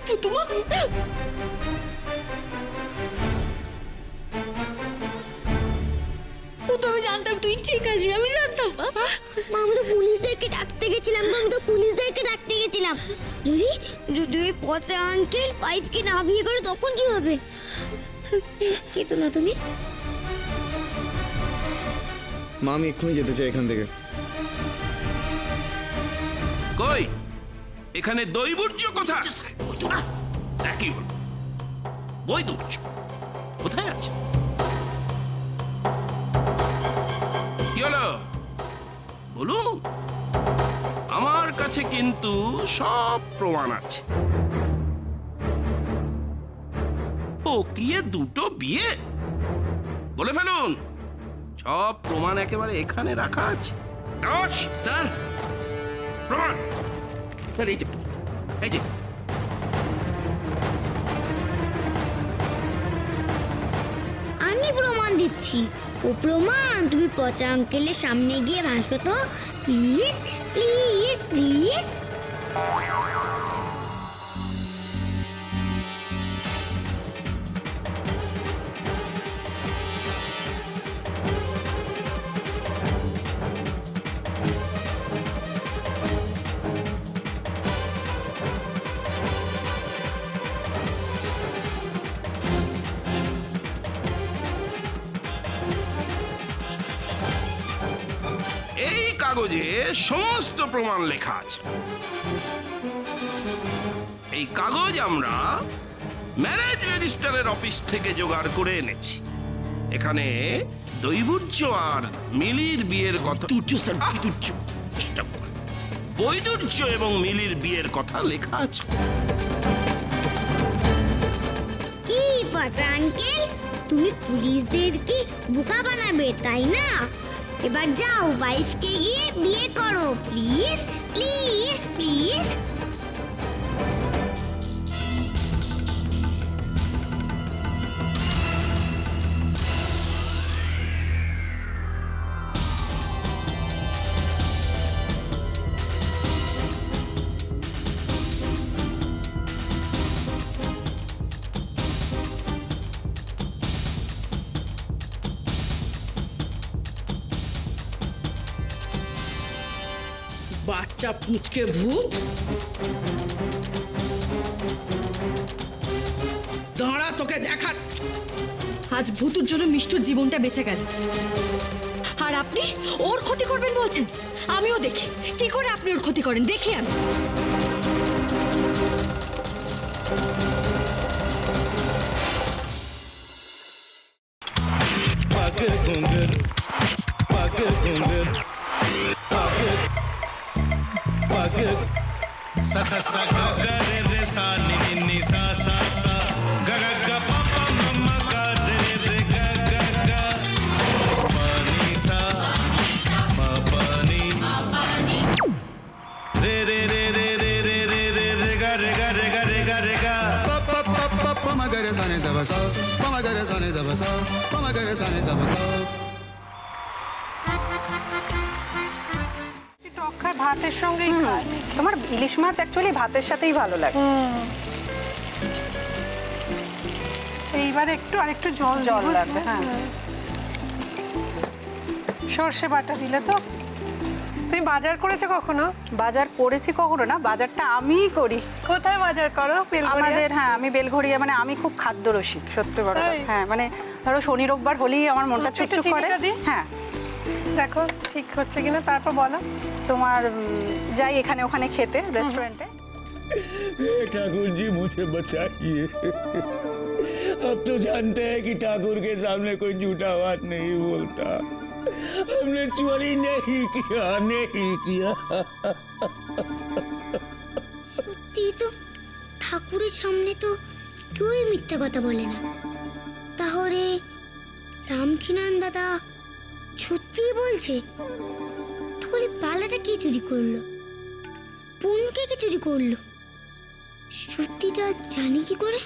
পুতুমা, পুতু আমি জানতাম তুই ঠিক আসবি, আমি জানতাম। মা আমি তো পুলিশদেরকে ডাকতে গেছিলাম, যদি যদি ওই পচা আঙ্কেল পাইপকে না বিয়ে করে তখন কি হবে? কে তোলা তুমি? মা আমি এক্ষুনি যেতে চাই এখান থেকে। কই এখানে দৈবুর্য কথা একই হল, বৈদুর্য কোথায় আছে? কি হলো বলুন? আমার কাছে কিন্তু সব প্রমাণ আছে। ও কি দুটো বিয়ে বলে ফেলুন, সব প্রমাণ একেবারে এখানে রাখা আছে। স্যার, প্রমাণ স্যার এই যে আমি প্রমাণ দিচ্ছি। ও প্রমাণ তুমি পচা আঙ্কেলের সামনে গিয়ে ভাসো তো, প্লিজ প্লিজ প্লিজ। এই কাগজে সমস্ত প্রমাণ লেখা আছে। এই কাগজ আমরা ম্যারেজ রেজিস্টারের অফিস থেকে জোগাড় করে এনেছি। এখানে দৈবুর্য আর মিলির বিয়ের কথা, স্যার বিদুর্য, বৈদুর্য এবং মিলির বিয়ের কথা লেখা আছে। কি পচা আঙ্কেল, তুমি পুলিশদেরকে বোকা বানাবে তাই না? এবার যাও ওয়াইফকে গিয়ে বিয়ে করো, প্লিজ প্লিজ প্লিজ। বাচ্চা পুঁচকে ভূত, দাঁড়া তোকে দেখা। আজ ভূতুর জন্য মিষ্টুর জীবনটা বেঁচে গেল, আর আপনি ওর ক্ষতি করবেন বলছেন? আমিও দেখি কি করে আপনি ওর ক্ষতি করেন, দেখি আমি। sa sa sa ga ga re re sa ni ni ni sa sa sa ga ga ga pa pa ma ma ga re re ga ga ga pa ni sa ma pa ni re re re re re re re re re ga re ga re ga re ga re ga pa pa pa pa pa ma ga re sa ni da ba sa pa ma ga re sa ni da ba sa pa ma ga re sa ni da ba sa। ভাতের সঙ্গেই খায়। তোমার ইলিশ মাছ actually ভাতের সাথেই ভালো লাগে। এইবার একটু আরেকটু জল লাগবে। হ্যাঁ, সর্ষে বাটা দিলে তো। তুমি বাজার করেছো কখনো? বাজার করেছি কখনো না, বাজারটা আমিই করি। কোথায় বাজার করো? আমাদের, হ্যাঁ আমি বেলঘড়িয়া, মানে আমি খুব খাদ্য রসিক, সত্যি বড়। হ্যাঁ মানে ধরো শনি রোববার হলেই আমার মনটা চুপচুপ করে। হ্যাঁ দেখো ঠিক হচ্ছে কিনা, তারপর বলো। তোমার যাই এখানে ওখানে খেতে रेस्टोरेंटे। ठाकुर जी मुझे बचाइए, अब तो जानते हैं कि ठाकुर के सामने कोई झूठा बात नहीं बोलता। हमने चोरी नहीं किया। সত্যি তো, ঠাকুরের সামনে তো কেউই মিথ্যা কথা বলে না। তাহলে রামকিনান দাদা সত্যিই বলছে? তাহলে পালাটা কে চুরি করলো? বোনকে কে চুরি করলো? সত্যিটা জানি কি করে?